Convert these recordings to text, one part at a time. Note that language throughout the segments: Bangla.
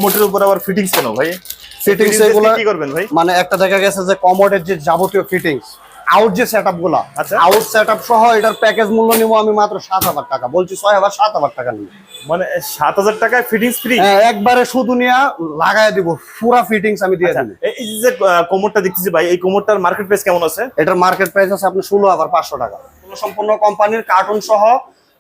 মোটের উপর আবার ফিটিংস কেন ভাই? ফিটিংস এগুলো কি করবেন ভাই? মানে একটা দেখা গেছে যে কমোডের যে যাবতীয় ফিটিংস আউট যে সেটআপ গুলা, আচ্ছা, আউট সেটআপ সহ এটার প্যাকেজ মূল্য নিব আমি মাত্র 7,000 টাকা। বলছি 6,000 7,000 টাকা নিব। মানে 7,000 টাকায় ফিটিংস ফ্রি? হ্যাঁ, একবারে শুধু নিয়া লাগায় দিব, পুরো ফিটিংস আমি দিয়ে দেব। এই যে কোমরটা দেখতেছি ভাই, এই কোমরটার মার্কেট প্রাইস কেমন আছে? এটার মার্কেট প্রাইস আছে আপনার 16,500 টাকা। সম্পূর্ণ কোম্পানির কার্টুন সহ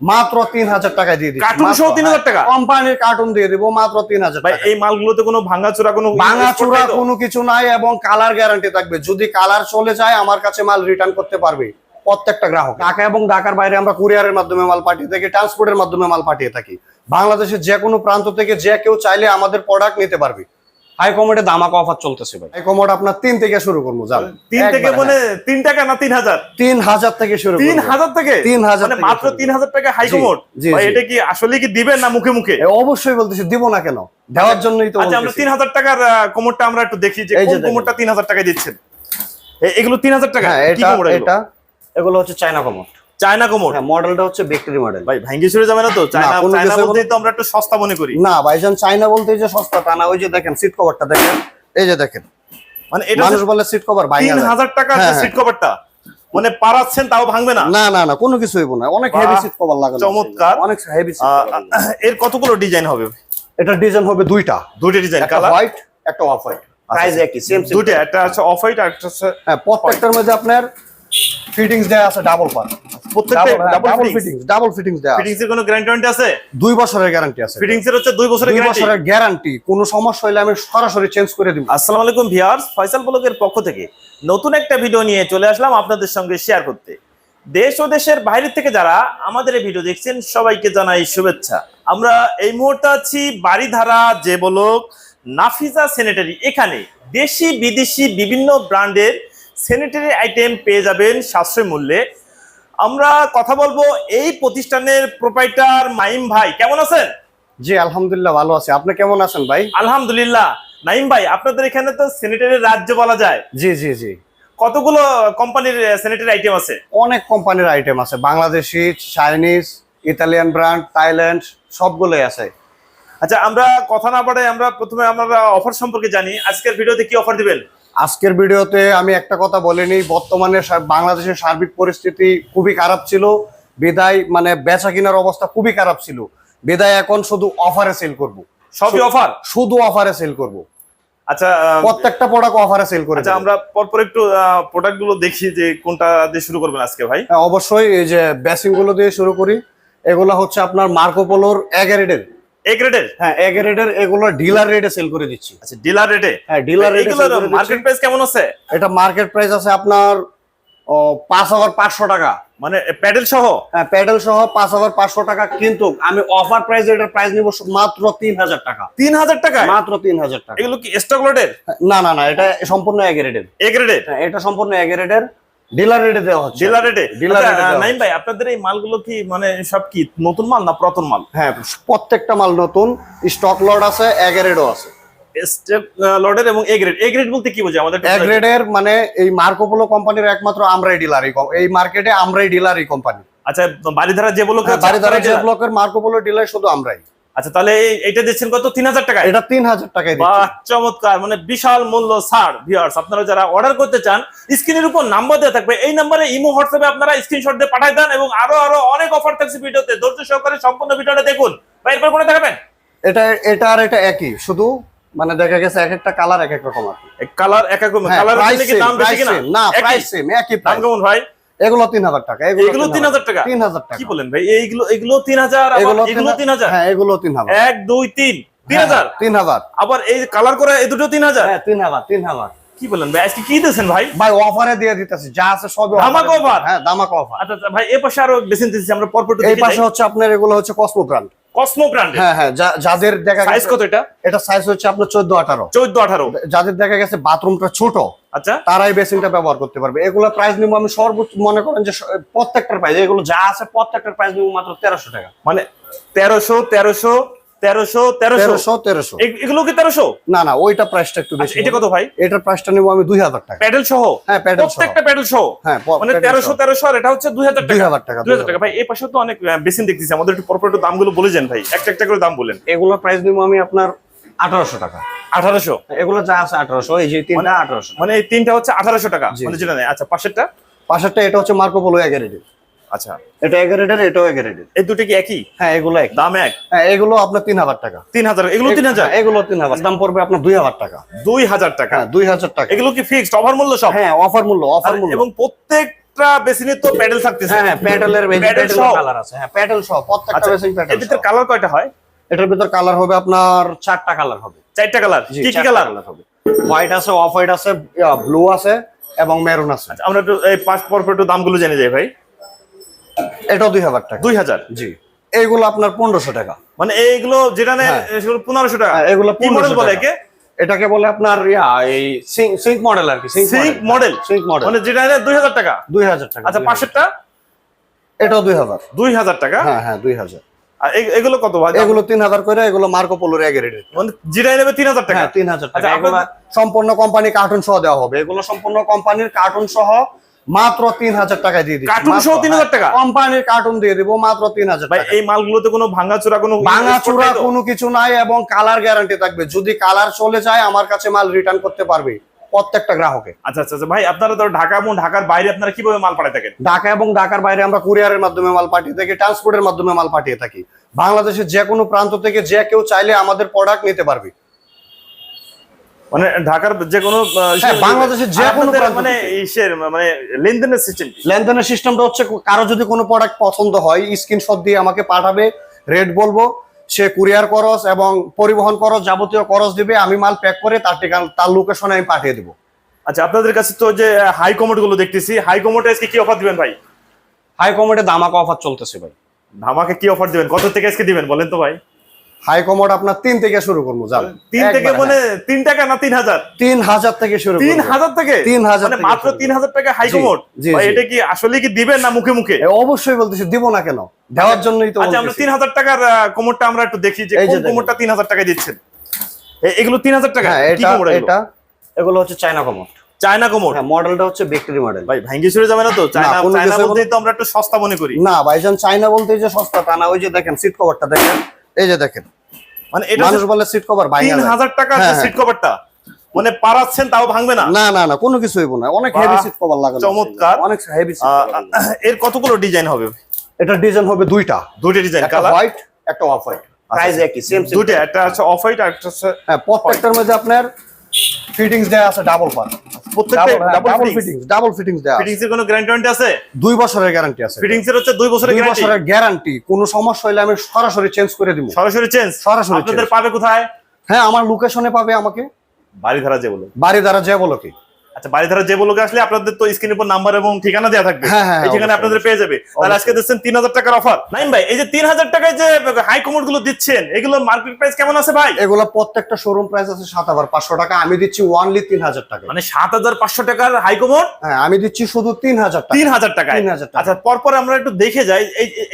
মাত্র 3,000 টাকায় দিয়ে দিচ্ছি। কার্টুন সহ 3,000 টাকা? কোম্পানির কার্টুন দিয়ে দিব মাত্র 3,000 ভাই টাকা। এই মালগুলোতে কোনো ভাঙাচোরা কোনো কিছু নাই এবং কালার গ্যারান্টি থাকবে। যদি কালার চলে যায় আমার কাছে মাল রিটার্ন করতে পারবে প্রত্যেকটা গ্রাহক। ঢাকা এবং ঢাকার বাইরে আমরা কুরিয়ারের মাধ্যমে মাল পাঠিয়ে থাকি, ট্রান্সপোর্টের মাধ্যমে মাল পাঠিয়ে থাকি। বাংলাদেশের যে কোনো প্রান্ত থেকে যে কেউ চাইলে আমাদের প্রোডাক্ট নিতে পারবে। হাই কমোডে ধামাকা অফার চলতেছে ভাই। হাই কমোড আপনার 3 থেকে শুরু করবো। 3 থেকে মানে 3 টাকা না 3,000? 3,000 থেকে শুরু। 3,000 থেকে? 3,000 মানে মাত্র 3,000 টাকা হাই কমোড? ভাই এটা কি আসলে কি দিবেন না মুখে মুখে? অবশ্যই বলতেছি, দিব না কেন, দেওয়ার জন্যই তো। আচ্ছা, আমরা 3,000 টাকার কোমোডটা আমরা একটু দেখি যে কোন কোমোডটা 3,000 টাকায় দিচ্ছেন। এগুলো 3,000 টাকা? কি কোমোড এটা? এগুলো হচ্ছে চায়না কোমোড। China commode? হ্যাঁ, মডেলটা হচ্ছে বেকারি মডেল। ভাই ভাঙ্গি ছড়ে যাবে না তো? চায়না বলতেই তো আমরা একটু সস্তা মনে করি। না ভাইজান, চায়না বলতেই যে সস্তা তা না। ওই যে দেখেন সিট কভারটা দেখেন, এই যে দেখেন, মানে এটা মানুষ বলে সিট কভার ভাঙা যায়। 3,000 টাকার সিট কভারটা মানে পারাচ্ছেন তাও ভাঙবে না? না না না, কোনো কিছু হইব না। অনেক হেভি সিট কভার লাগানো। চমৎকার, অনেক হেভি সিট কভার। এর কতগুলো ডিজাইন হবে? এটা ডিজাইন হবে দুইটা ডিজাইন, একটা কালার হোয়াইট একটা অফ হোয়াইট। প্রাইস একই, সেম দুইটা, একটা আছে অফ হোয়াইট আর একটা আছে। হ্যাঁ, প্রত্যেকটার মধ্যে আপনার ফিটিংস দেয়া আছে ডাবল পার। প্রত্যেকটা ডাবল ফিটিংস দেয়া আছে। ফিটিংস এর কোনো গ্যারান্টি আছে? 2 বছরের গ্যারান্টি আছে। ফিটিংস এর হচ্ছে 2 বছরের গ্যারান্টি। 2 বছরের গ্যারান্টি। কোনো সমস্যা হলে আমি সরাসরি চেঞ্জ করে দিব। আসসালামু আলাইকুম ভিউয়ার্স, ফয়সাল ব্লগের পক্ষ থেকে নতুন একটা ভিডিও নিয়ে চলে আসলাম আপনাদের সঙ্গে শেয়ার করতে। দেশ ও দেশের বাইরে থেকে যারা আমাদের এই ভিডিও দেখছেন সবাইকে জানাই শুভেচ্ছা। আমরা এই মুহূর্তে আছি বাড়িধারা যে ব্লক নাফিজা স্যানিটারি। এখানে দেশি বিদেশি বিভিন্ন ব্র্যান্ডের স্যানিটারি আইটেম পেয়ে যাবেন সাশ্রয় মূল্যে। আমরা কথা বলবো এই প্রতিষ্ঠানের প্রোপাইটার নাইম ভাই। কেমন আছেন? জি আলহামদুলিল্লাহ ভালো আছি। আপনি কেমন আছেন ভাই? আলহামদুলিল্লাহ। নাইম ভাই, আপনাদের এখানে তো স্যানিটারি রাজ্য বলা যায়। জি জি জি। কতগুলো কোম্পানির স্যানিটারি আইটেম আছে? অনেক কোম্পানির আইটেম আছে, Bangladeshi, Chinese, Italian brand, Thailand, সবগুলোই আছে। আচ্ছা, আমরা কথা না বাড়াই আমরা প্রথমে আমরা অফার সম্পর্কে জানি। আজকের ভিডিওতে কি অফার দিবেন? আজকের ভিডিওতে আমি একটা কথা বলিনি, বর্তমানে বাংলাদেশের সার্বিক পরিস্থিতি খুবই খারাপ ছিল বিদায়, মানে বেচা কিনার অবস্থা খুবই খারাপ ছিল বিদায় এখন শুধু অফারে সেল করব। সবই অফার? শুধু অফারে সেল করব। আচ্ছা, প্রত্যেকটা প্রোডাক্ট অফারে সেল করে। আচ্ছা, আমরা পরপর একটু প্রোডাক্ট গুলো দেখি যে কোনটা দিয়ে শুরু করবেন আজকে ভাই। অবশ্যই এই যে বেসিং গুলো দিয়ে শুরু করি। এগুলো হচ্ছে আপনার মার্কো পোলোর এ গ্রেডের। এ গ্রেডের? হ্যাঁ, এ গ্রেডের। এগুলো ডিলার রেটে সেল করে দিচ্ছি। আচ্ছা, ডিলার রেটে? হ্যাঁ, ডিলার রেটে। এগুলোর মার্কেট প্রাইস কেমন আছে? এটা মার্কেট প্রাইস আছে আপনার 5,500 টাকা। মানে প্যাডেল সহ? হ্যাঁ, প্যাডেল সহ 5,500 টাকা। কিন্তু আমি অফার প্রাইস এটার প্রাইস নিব মাত্র 3,000 টাকা। 3,000 টাকা? মাত্র 3,000 টাকা। এগুলো কি স্টক লটের? না না না, এটা সম্পূর্ণ এ গ্রেডের। এ গ্রেডের? হ্যাঁ, এটা সম্পূর্ণ এ গ্রেডের। ডিলার রেটে দেওয়া হচ্ছে। ডিলার রেটে? ডিলার রেটে। নাইম ভাই, আপনাদের এই মালগুলো কি মানে সব কি নতুন মাল না পুরাতন মাল? হ্যাঁ, প্রত্যেকটা মাল নতুন। স্টক লট আছে, এ গ্রেডও আছে। স্টক লটের এবং এ গ্রেড। এ গ্রেড বলতে কি বোঝায় আমাদের? এ গ্রেডের মানে এই মার্কো পোলো কোম্পানির একমাত্র আমরাই ডিলার এই মার্কেটে, আমরাই ডিলার এই কোম্পানি। আচ্ছা, বাড়িধারা যে ব্লক? বাড়িধারা যে ব্লকের মার্কো পোলো ডিলার শুধু আমরাই। আচ্ছা, তাহলে এইটা দিচ্ছেন কত? 3,000 টাকা? এটা 3,000 টাকায় দিচ্ছি। বাহ, চমৎকার, মানে বিশাল মূল্য ছাড়। ভিউয়ার্স, আপনারা যারা অর্ডার করতে চান স্ক্রিনের উপর নাম্বার দেওয়া থাকবে, এই নম্বরে ইমো হোয়াটসঅ্যাপে আপনারা স্ক্রিনশট দিয়ে পাঠিয়ে দেন এবং আরো অনেক অফার থাকছে ভিডিওতে। ধৈর্য সহকারে সম্পূর্ণ ভিডিওটা দেখুন। ভাই, এরপর কোনটা দেখাবেন? এটা আর এটা একই, শুধু মানে দেখা গেছে এক একটা কালার এক এক রকম আছে। কালার এক এক রকম? কালার কি দাম বেশি কিনা? না, প্রাইস সেম, একই দাম। কেমন ভাই? এগুলো 3,000 টাকা। এগুলো 3,000 টাকা? 3,000 টাকা। কি বলেন ভাই? এগুলো 3,000? এগুলো 3,000? হ্যাঁ, এগুলো 3,000। 1 2 3 3,000? 3,000। আবার এই কালার করা এই দুটো 3,000? হ্যাঁ, 3,000। কি বলেন ভাই? আজকে কি দিয়েছেন ভাই? ভাই অফারে দিয়ে দিতেছি, যা আছে সব ধামাকা অফার। হ্যাঁ, ধামাকা অফার। আচ্ছা ভাই, এই পাশে আরো বেসিন দিতেছি আমরা পরপর একটু দেখি। এই পাশে হচ্ছে আপনার এগুলো হচ্ছে কসমো ব্র্যান্ড। Cosmo brand? হ্যাঁ হ্যাঁ, যাদের দেখা গেছে। সাইজ কত এটা? এটা সাইজ হচ্ছে আপনার 14-18। 14-18? যাদের দেখা গেছে বাথরুমটা ছোট, আচ্ছা, তারাই বেসিনটা ব্যবহার করতে পারবে। এগুলো প্রাইস নিব আমি সর্বোচ্চ, মনে করেন যে প্রত্যেকটার প্রাইস, এগুলো যা আছে প্রত্যেকটার প্রাইস নিব মাত্র 1,300 টাকা। মানে 1,300 এগুলো কি 1,300? না না, ওইটা প্রাইসটা একটু বেশি। এটা কত ভাই? এটার প্রাইসটা নিব আমি 2,000 টাকা। প্যাডেল সহ? হ্যাঁ, প্যাডেল সহ। প্রত্যেকটা প্যাডেল সহ? হ্যাঁ, মানে 1,300 আর এটা হচ্ছে 2,000 টাকা। 2,000 টাকা। 2,000 টাকা। ভাই, এই পাশে তো অনেক বেসিন দেখতেছি, আমাদের একটু পরপর একটু দামগুলো বলে যান ভাই, একটা একটা করে দাম বলেন। এগুলোর প্রাইস নিব আমি আপনার 1800 টাকা। 1800? এগুলো যা আছে 1800, এই যে তিনটা 1800। মানে এই তিনটা হচ্ছে 1800 টাকা, জি। মানে যেটা নেই। আচ্ছা, পাশেরটা? পাশেরটা এটা হচ্ছে মার্কো পোলো এগারেডের। আচ্ছা, এটা এগারেডের, এটাও এগারেডের। এই দুটো কি একই? হ্যাঁ, এগুলো এক দাম এক? হ্যাঁ, এগুলো আপনার 3000 টাকা। 3000? এগুলো 3000? এগুলো 3000, দাম পড়বে আপনার 2000 টাকা। 2000 টাকা? হ্যাঁ, 2000 টাকা। এগুলো কি ফিক্সড অফার মূল্য সব? হ্যাঁ, অফার মূল্য, অফার মূল্য। এবং প্রত্যেকটা বেসিনে তো প্যাডেল থাকতেছে? হ্যাঁ হ্যাঁ, প্যাডেলের প্যাডেল সহ কালার আছে। হ্যাঁ, প্যাডেল সহ প্রত্যেকটা আচ্ছা, বেসিন প্যাডেল। এর ভিতর কালার কয়টা হয়? এটার ভিতর কালার হবে আপনার 4টা কালার হবে। 4টা কালার? জি, কি কি 4টা কালার? কালার হবে। হোয়াইট আছে, অফ হোয়াইট আছে, ব্লু আছে এবং মেরুন আছে। আচ্ছা, আমরা একটু এই পাঁচ পরপর একটু দামগুলো জেনে যাই ভাই। এটাও 2000 টাকা। 2000? জি। এইগুলো আপনার 1500 টাকা। মানে এইগুলো যেটা নেয় হ্যাঁ। সেগুলো 1500 টাকা? হ্যাঁ, এগুলো কি মডেল 1500 বলে টাকা। একে? এটাকে বলে আপনার এই সিঙ্ক মডেল আর কি। Sync model? সিঙ্ক মডেল মানে যেটা নেয় 2000 টাকা? 2000 টাকা। আচ্ছা, পাশেরটা? এটাও 2000। 2000 টাকা? হ্যাঁ হ্যাঁ, 2000। আর এগুলো কত ভাই? এগুলো 3000 করে, এগুলো মার্কো পোলোর এগারেডের। মানে যেটাই নেবে 3000 টাকা? হ্যাঁ, 3000 টাকা। আচ্ছা, এগুলো সম্পূর্ণ কোম্পানি কার্টুন সহ দেওয়া হবে। এগুলো সম্পূর্ণ কোম্পানির কার্টুন সহ মাত্র 3000 টাকায় দিয়ে দিচ্ছি। কার্টুন সহ 3000 টাকা? কোম্পানির কার্টুন দিয়ে দিব মাত্র 3000 ভাই টাকা। এই মালগুলোতে কোনো ভাঙাচোরা কোনো ভাঙাচোরা কোনো কিছু নাই এবং কালার গ্যারান্টি থাকবে। যদি কালার চলে যায় আমার কাছে মাল রিটার্ন করতে পারবে প্রত্যেকটা গ্রাহকে। আচ্ছা আচ্ছা আচ্ছা, ভাই আপনারা তো ঢাকা এবং ঢাকার বাইরে আপনারা কিভাবে মাল পাঠায় থাকেন? ঢাকা এবং ঢাকার বাইরে আমরা কুরিয়ারের মাধ্যমে মাল পাঠিয়ে থাকি, ট্রান্সপোর্টের মাধ্যমে মাল পাঠিয়ে থাকি। বাংলাদেশের যে কোনো প্রান্ত থেকে যে কেউ চাইলে আমাদের প্রোডাক্ট নিতে পারবে। মানে ঢাকার যে কোনো হ্যাঁ, বাংলাদেশের যে কোনো প্রান্ত মানে থেকে। ইসের মানে লেনদেনের সিস্টেম? লেনদেনের সিস্টেমটা হচ্ছে কারো যদি কোনো প্রোডাক্ট পছন্দ হয় স্ক্রিনশট দিয়ে আমাকে পাঠাবে, রেট বলবো, সে কুরিয়ার খরচ এবং পরিবহন খরচ যাবতীয় খরচ দিবে, আমি মাল প্যাক করে তার ঠিকানা তার লোকেশনে আমি পাঠিয়ে দেবো। আচ্ছা, আপনাদের কাছে তো যে হাই কমোড গুলো দেখতেছি, হাই কমোডে আজকে কি অফার দিবেন ভাই? হাই কমোডে ধামাকা অফার চলতেছে ভাই। ধামাকে কি অফার দিবেন? কত থেকে আজকে দিবেন বলেন তো ভাই? হাই কমোড আপনার 3 থেকে শুরু করবো। যান 3 থেকে মানে 3 টাকা না 3000? 3000 থেকে শুরু করবো। 3000 থেকে? 3000 মানে থেকে মাত্র শুরু। 3000 টাকা হাই জি, কমোড? জি, ভাই জি। এটা কি আসলে কি দিবেন না মুখে মুখে? অবশ্যই বলতেছি, দিব না কেন, দেওয়ার জন্যই তো আচ্ছা, আমরা বলতেছি। 3000 টাকার কমোডটা আমরা একটু দেখি যে এই যে কোন দেখেন। কমোডটা 3000 টাকায় দিচ্ছেন। এগুলো 3000 টাকা? হ্যাঁ, কি এটা কমোড এটা এগুলো হচ্ছে চায়না কমোড। China commode? হ্যাঁ, মডেলটা হচ্ছে ভিক্টরি মডেল। ভাই ভাঙ্গি ছুড়ে যাবে না তো? চায়না কোনো চায়না কিছু বলতেই তো আমরা একটু সস্তা মনে করি। না ভাইজান, চায়না বলতে যে সস্তা তা না। ওই যে দেখেন সিট কভারটা দেখেন, এই যে দেখেন, মানে এটা মানুষ বলে সিট কভার ভাই 3000 টাকার হ্যাঁ, যে সিট কভারটা মানে পারাচ্ছেন তাও ভাঙবে না? না না না, কোনো কিছু হইব না। অনেক বাহ, হেভি সিট কভার লাগানো আছে। চমৎকার। অনেক হেভি সিট কভার। এর কতগুলো ডিজাইন হবে? এটা ডিজাইন হবে দুইটা, দুইটা ডিজাইন, একটা কালার? হোয়াইট একটা অফ হোয়াইট। প্রাইস একই, সেম সেম। দুইটা, একটা আছে অফ হোয়াইট আর একটা আছে। হ্যাঁ, প্রত্যেকটার মধ্যে আপনার ফিটিংস দেয়া আছে ডাবল পার। প্রত্যেকটা ডাবল ডাবল ফিটিংস দেয়া আছে। ফিটিংস এর কোনো গ্যারান্টি আছে? 2 বছরের গ্যারান্টি আছে। ফিটিংস এর হচ্ছে 2 বছরের 2 গ্যারান্টি? বছরের গ্যারান্টি। কোনো সমস্যা হলে আমি সরাসরি চেঞ্জ করে দিব। সরাসরি চেঞ্জ? সরাসরি আপনাদের change। পাবে কোথায়? হ্যাঁ, আমার লোকেশনে পাবে আমাকে। বাড়িধারা যে বলো? বাড়ি দ্বারা যে বলো কি। আচ্ছা, বাড়িধারা যে বলোকে আসলে আপনাদের তো স্ক্রিনের উপর নাম্বার এবং ঠিকানা দেওয়া থাকবে। হ্যাঁ, হ্যাঁ, এই ঠিকানা অবশ্যই, আপনাদের পেয়ে যাবে। তাহলে আজকে দিচ্ছেন 3000 টাকার অফার। নাইম ভাই, এই যে 3000 টাকায় যে হাই কমোড গুলো দিচ্ছেন, এগুলো মার্কেট প্রাইস কেমন আছে ভাই? এগুলো প্রত্যেকটা শোরুম প্রাইস আছে 7500 টাকা, আমি দিচ্ছি অনলি 3000 টাকা। মানে 7500 টাকার হাই কমোড হ্যাঁ, আমি দিচ্ছি শুধু 3000 টাকা। 3000 টাকায়? 3000 টাকা। আচ্ছা, পরপর আমরা একটু দেখে যাই।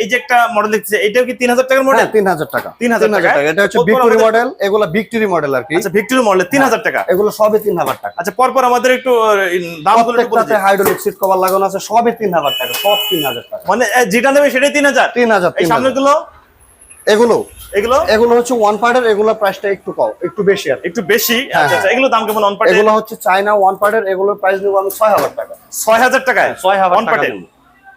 এই যে একটা মডেল দেখতেছি, এটাও কি 3000 টাকার মডেল? হ্যাঁ, 3000 টাকা। 3000 টাকা। এটা হচ্ছে পরপর ভিক্টরি আমাদের- মডেল, এগুলো ভিক্টরি মডেল আর কি। আচ্ছা, ভিক্টরি মডেল 3000 টাকা? এগুলো সবই 3000 টাকা। আচ্ছা, পরপর আমাদের একটু দামগুলো একটু বলে প্রত্যেকটাতে দিন। হাইড্রোলিক সিট কভার লাগানো আছে, সবই 3000 টাকা, সব 3000 টাকা। মানে যেটা নেবে সেটাই 3000? 3000। এই সামনেগুলো? এগুলো এগুলো এগুলো হচ্ছে ওয়ান পার্টের, এগুলো প্রাইসটা একটু কম, একটু বেশি আর কি। একটু বেশি? হ্যাঁ, আচ্ছা আচ্ছা, এগুলো দাম কেমন অন পার্টে? এগুলো হচ্ছে চায়না ওয়ান পার্টের, এগুলোর প্রাইস দেবো আমি 6000 টাকা। 6000 টাকায় 6000 অন টাকা পার্টে? দেবো।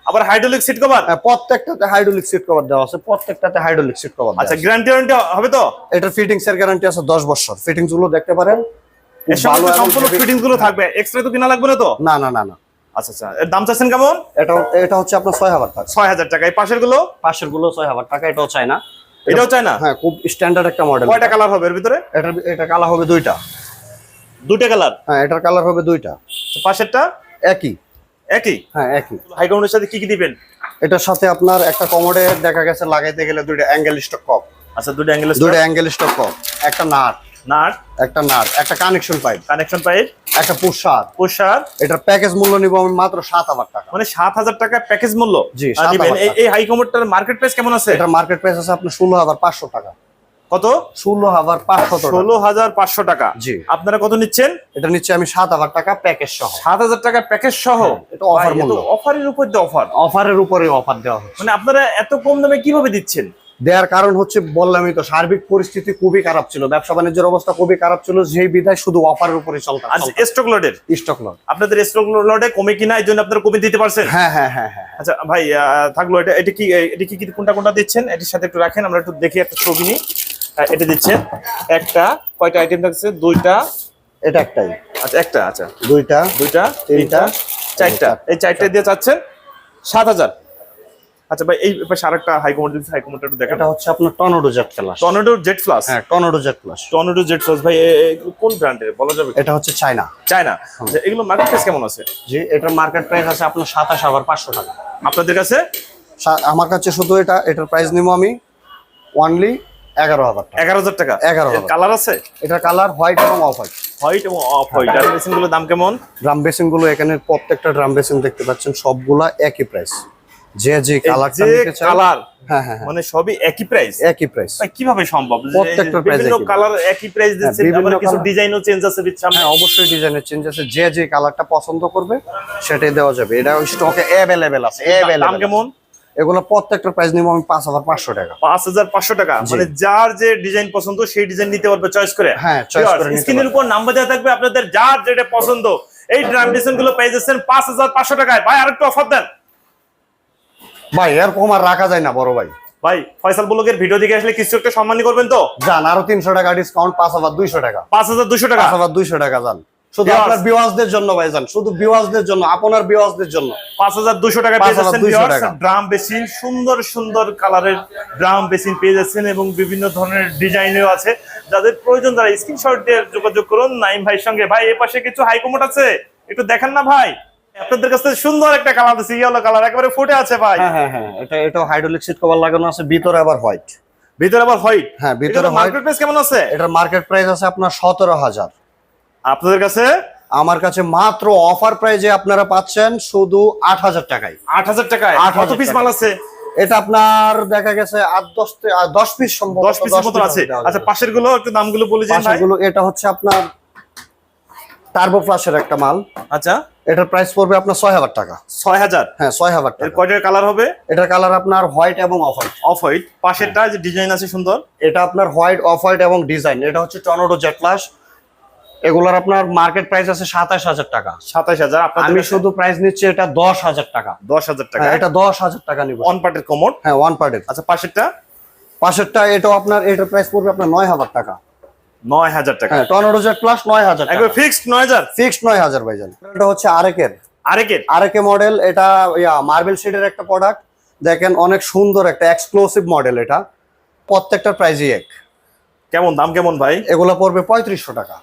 আবার হাইড্রোলিক সিট কভার? হ্যাঁ, প্রত্যেকটাতে হাইড্রোলিক সিট কভার দেওয়া আছে, প্রত্যেকটাতে হাইড্রোলিক সিট কভার। আচ্ছা, গ্যারান্টি হবে তো? এটার ফিটিংস এর গ্যারান্টি আছে 10 বছর। ফিটিংস গুলো দেখতে পারেন, খুব এর সঙ্গে ভালো তো এবং সম্পূর্ণ heavy- ফিটিংস গুলো থাকবে, এক্সট্রা তো কিনা লাগবে না তো? না না না না, আচ্ছা আচ্ছা, এর দাম চাচ্ছেন কেমন? এটা হচ্ছে আপনার 6000 টাকা। 6000 টাকা। এই পাশের গুলো? পাশের গুলো 6000 টাকা। এটাও চায়না। এটাও চায় না? হ্যাঁ, খুব স্ট্যান্ডার্ড একটা মডেল। কয়টা কালার হবে এর ভিতরে? এটা কালার হবে দুইটা। দুটো কালার? হ্যাঁ, এটার কালার হবে দুইটা। পাশেরটা? একই। একই? হ্যাঁ, একই। হাই কমোডের সাথে কি কি দিবেন? এটার সাথে আপনার একটা কমোডে দেখা গেছে লাগাইতে গেলে দুইটা অ্যাঙ্গেল স্টক কপ, আচ্ছা, দুটো অ্যাঙ্গেল দুইটা অ্যাঙ্গেল স্টক কপ, একটা নাট, নাট, একটা কানেকশন পাইপ, কানেকশন পাইপ, একটা পুশার। পুশার। এটার প্যাকেজ মূল্য নিব আমি মাত্র 7000 টাকা। মানে 7000 টাকা প্যাকেজ মূল্য? জি, নিবেন। 7000 টাকা। এই হাই কমোডটার মার্কেট প্রাইস কেমন আছে? এটার মার্কেট প্রাইস আছে আপনার 16500 টাকা। কত? 16500 টাকা। 16500 টাকা? জি। আপনারা কত নিচ্ছেন? এটা নিচ্ছে আমি 7000 টাকা প্যাকেজ সহ। 7000 টাকা প্যাকেজ সহ? এটা offer মূল্য। অফারের উপর দিয়ে অফার। অফারের উপরে অফার দেওয়া হচ্ছে। মানে আপনারা এত কম দামে কিভাবে দিচ্ছেন? দেওয়ার কারণ হচ্ছে বললামই তো, সার্বিক পরিস্থিতি খুবই খারাপ ছিল, ব্যবসা বাণিজ্যের অবস্থা খুবই খারাপ ছিল, যেই বিধায় শুধু অফারের উপরে চলতে আর স্টক লটের স্টক লট আপনাদের স্টক লটে কমে কিনা এই জন্য আপনারা কমে দিতে পারছেন। হ্যাঁ হ্যাঁ হ্যাঁ হ্যাঁ। আচ্ছা ভাই থাকলো এটা কি কোনটা কোনটা দিচ্ছেন এটির সাথে একটু রাখেন, আমরা একটু দেখি একটা ছবি নিই। এটা দিচ্ছেন একটা, কয়টা আইটেম থাকছে? দুইটা, এটা একটাই। আচ্ছা একটা, আচ্ছা দুইটা, দুইটা, তিনটা, চারটা, এই চারটা দিয়ে চাচ্ছেন 7,000। আচ্ছা ভাই এই পাশে আরেকটা হাইকমোড দিচ্ছি, হাইকমোডটা একটু দেখেন। এটা হচ্ছে আপনার tornado jet plus. Tornado Z plus. হ্যাঁ tornado jet plus. Tornado Z plus ভাই এগুলো কোন ব্র্যান্ডের বলা যাবে? এটা হচ্ছে চায়না। চায়না। এগুলো মার্কেট প্রাইস কেমন আছে? জি, এটার মার্কেট প্রাইস আছে আপনার 27,500 টাকা। আপনাদের কাছে? আমার কাছে শুধু এটার প্রাইস নিব আমি অনলি 11,000 টাকা। 11,000 টাকা। 11,000 কালার আছে? এটার কালার হোয়াইট এবং অফ হোয়াইট। হোয়াইট এবং অফ হোয়াইট। আর মেশিন গুলোর দাম কেমন? ড্রাম বেসিন গুলো এখানে প্রত্যেকটা ড্রাম বেসিন দেখতে পাচ্ছেন সবগুলা একই প্রাইস। যে কালারটা নিতে চান, কালার হ্যাঁ হ্যাঁ মানে সবই একই প্রাইস। একই প্রাইস। ভাই কিভাবে সম্ভব? প্রত্যেকটা প্রাইস বিভিন্ন একই। কালার একই প্রাইস দিচ্ছে, বিভিন্ন আবার কিছু colour- ডিজাইনও চেঞ্জ আছে সামনে। হ্যাঁ অবশ্যই ডিজাইনের চেঞ্জ আছে, যে কালারটা পছন্দ করবে সেটাই দেওয়া যাবে। এটা স্টকে অ্যাভেলেবেল আছে। দাম কেমন? এগুলো প্রত্যেকটা প্রাইস নিব আমি 5,500 টাকা। 5,500 টাকা। মানে যার যে ডিজাইন পছন্দ সেই ডিজাইন নিতে পারবে চয়েস করে। হ্যাঁ চয়েস করে নিতে স্ক্রিনের পারবে। উপর নাম্বার দেওয়া থাকবে, আপনাদের যার যেটা পছন্দ এই ড্রাম মেশিন গুলো পেয়ে যাচ্ছেন 5,500 টাকায়। ভাই আরেকটু অফার দেন ভাই, এরকম আর রাখা যায় না বড় ভাই। ভাই। ফয়সাল ব্লগের ভিডিও দেখে আসলে কিছু একটা সম্মানী করবেন তো? যান আরো 300 টাকা ডিসকাউন্ট, 5,200 টাকা। 5,200 টাকা। 5,200 টাকা যান, শুধু Viewers। আপনার ভিউয়ার্সদের জন্য ভাই, যান শুধু ভিউয়ার্সদের জন্য, আপনার ভিউয়ার্সদের জন্য। 5,200 টাকা পেয়ে যাচ্ছেন 5,200 টাকা। Drum basin. সুন্দর সুন্দর কালারের ড্রাম বেসিন পেয়ে যাচ্ছেন এবং বিভিন্ন ধরনের ডিজাইনেও আছে। যাদের প্রয়োজন তারা স্ক্রিনশট দিয়ে যোগাযোগ করুন নাইম ভাইয়ের সঙ্গে। ভাই এই পাশে কিছু হাইকমোড আছে, একটু দেখান না ভাই। আপনাদের কাছে সুন্দর একটা কালার আছে, ইয়েলো কালার, একেবারে ফুটে আছে ভাই। হ্যাঁ হ্যাঁ হ্যাঁ, এটা হাইড্রোলিক সিট কভার লাগানো আছে, ভিতরে আবার হোয়াইট। ভিতরে আবার হোয়াইট। হ্যাঁ ভিতরে হোয়াইট। মার্কেট প্রাইস কেমন আছে? এটার মার্কেট প্রাইস আছে আপনার 17,000। আপনাদের কাছে? আমার কাছে মাত্র অফার প্রাইজে আপনারা পাচ্ছেন শুধু 8,000 টাকায়। 8,000 টাকায়। 8,000 কত পিস মাল আছে? এটা আপনার দেখা গেছে 10 পিস সম্ভবত। 10 পিসের মতো আছে। আচ্ছা পাশের গুলো একটু দামগুলো বলে দিন ভাই। পাশেরগুলো এটা হচ্ছে আপনার টার্বো ফ্ল্যাশের একটা মাল। আচ্ছা এটার প্রাইস পড়বে আপনার 6,000 টাকা। 6,000। হ্যাঁ 6,000 এর টাকা। কয়টার কালার হবে? এটার কালার আপনার হোয়াইট এবং অফ হোয়াইট। Off white. পাশেরটা যে ডিজাইন আছে সুন্দর, এটা আপনার হোয়াইট, অফ হোয়াইট এবং ডিজাইন। এটা হচ্ছে টর্নেডো জেট প্লাস। এগুলার আপনার মার্কেট প্রাইস আছে 27,000 টাকা। 27,000। আপনাদের আমি কাছে? শুধু প্রাইস নিচ্ছি এটা 10,000 টাকা। 10,000 টাকা। হ্যাঁ এটা 10,000 টাকা নিব। অন পার্টের কমোড। হ্যাঁ ওয়ান পার্টের। আচ্ছা পাশেরটা? পাশেরটা এটাও আপনার, এটার প্রাইস পড়বে আপনার 9,000 টাকা। 9,000 টাকা। হ্যাঁ টর্নেডো জেট প্লাস 9,000 টাকা। একবার ফিক্সড 9,000। ফিক্সড 9,000 ভাইজান। এটা হচ্ছে আরেকের আরেকের মডেল। এটা মার্বেল শিটের একটা প্রোডাক্ট। দেখেন অনেক সুন্দর একটা এক্সক্লুসিভ মডেল। এটা প্রত্যেকটার প্রাইসই এক। কেমন দাম কেমন ভাই? এগুলো পড়বে 3,500 টাকা।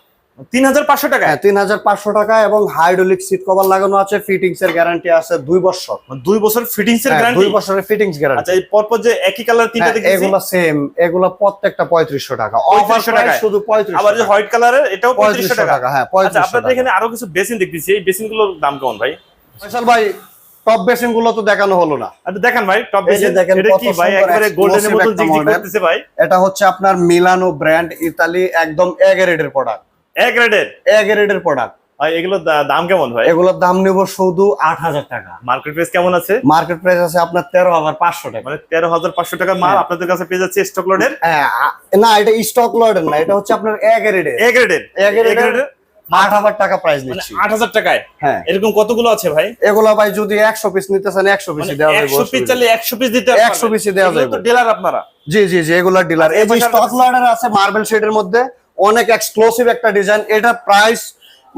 3,500 টাকা। হ্যাঁ 3,500 টাকা এবং হাইড্রোলিক সিট কভার লাগানো আছে, ফিটিংস এর গ্যারান্টি আছে 2 বছর। 2 বছর ফিটিংস এর গ্যারান্টি। 2 বছরের ফিটিংস গ্যারান্টি। আচ্ছা এই পরপর যে একই কালার তিনটা দেখেছি এগুলো সেম, এগুলো প্রত্যেকটা 3,500 টাকা। অফার 3,500 প্রাইস টাকা। শুধু 3,500 আবার যে হোয়াইট কালারের এটাও 3,500 টাকা। হ্যাঁ আচ্ছা 3,500 আপনাদের টাকা। এখানে আরো কিছু বেসিন দেখতেছি, এই বেসিন গুলোর দাম কেমন ভাই? ফয়সাল ভাই টপ বেসিন গুলো তো দেখানো হলো না। আচ্ছা দেখান ভাই টপ এই যে বেসিন। দেখেন এটা কত কি ভাই সুন্দর একেবারে গোল্ডেনের মতো exclusive একটা জিগজিগ model। করতেছে ভাই। এটা হচ্ছে আপনার মিলানো ব্র্যান্ড, ইতালি, একদম এ গ্রেডের প্রোডাক্ট। এ গ্রেডের। এ গ্রেডের প্রোডাক্ট। ভাই এগুলো দাম কেমন ভাই? এগুলোর দাম নিব শুধু 8,000 টাকা। মার্কেট প্রাইস কেমন আছে? মার্কেট প্রাইস আছে আপনার 13,500 টাকা। মানে 13,500 টাকার মাল আপনাদের কাছে পেয়ে যাচ্ছে স্টক লটের। হ্যাঁ না এটা স্টক লটের না, এটা হচ্ছে আপনার এ গ্রেডের। এ গ্রেডের। 8,000 টাকা প্রাইস নিচ্ছি। 8,000 টাকায়। হ্যাঁ এরকম কতগুলো আছে ভাই? এগুলো ভাই যদি 100 পিস নিতে চান 100 পিস দেওয়া যাবে। 100 পিস চাইলে 100 পিস দিতে পারবেন। 100 পিসই দেওয়া যাবে। তো ডিলার আপনারা? জি জি জি এগুলা ডিলার। এই যে স্টক লটের আছে মার্বেল শেডের মধ্যে অনেক এক্সক্লুসিভ একটা ডিজাইন। এটা প্রাইস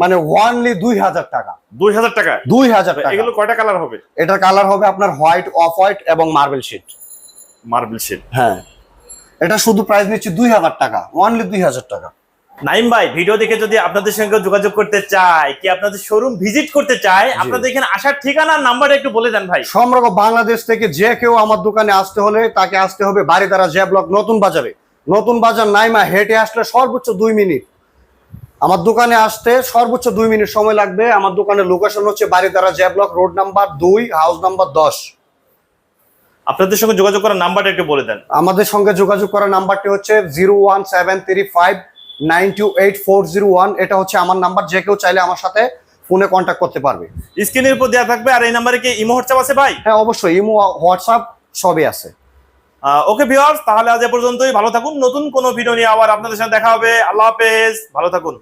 মানে অনলি 2,000 টাকা। 2,000 টাকা। 2,000 টাকা। এগুলো কয়টা কালার হবে? এটার কালার হবে আপনার হোয়াইট, অফ হোয়াইট এবং মার্বেল শেড। Marble shade. হ্যাঁ এটা শুধু প্রাইস নিচ্ছি 2,000 টাকা, অনলি 2,000 টাকা। নাইম ভাই ভিডিও দেখে যদি আপনাদের সঙ্গে যোগাযোগ করতে চায়, কি আপনাদের শোরুম ভিজিট করতে চায়, আপনাদের এখানে আসার ঠিকানা নাম্বারটা একটু বলে দেন ভাই। সমগ্র বাংলাদেশ থেকে যে কেউ আমার দোকানে আসতে হলে তাকে আসতে হবে বারিধারা জে ব্লক নতুন বাজারে। নতুন বাজার নাইমা হেঁটে আসলে সর্বোচ্চ 2 মিনিট। আমার দোকানে আসতে সর্বোচ্চ 2 মিনিট সময় লাগবে। আমার দোকানের লোকেশন হচ্ছে Baridhara J block, road number 2, house number 10। আপনাদের সঙ্গে যোগাযোগ করার নাম্বারটা একটু বলে দেন। আমাদের সঙ্গে যোগাযোগ করার নাম্বারটি হচ্ছে 01735928401। এটা হচ্ছে আমার নাম্বার। যে কেউ চাইলে আমার সাথে ফোনে কন্ট্যাক্ট করতে পারবে। স্ক্রিনের উপর দেওয়া থাকবে। আর এই নাম্বারে কি ইমো হোয়াটসঅ্যাপ আছে ভাই? হ্যাঁ অবশ্যই ইমো, হোয়াটসঅ্যাপ সবই আছে। ওকে ভিউয়ার্স, তাহলে আজ এ পর্যন্তই। ভালো থাকুন, নতুন কোনো ভিডিও নিয়ে আবার আপনাদের সাথে দেখা হবে। আল্লাহ হাফেজ, ভালো থাকুন।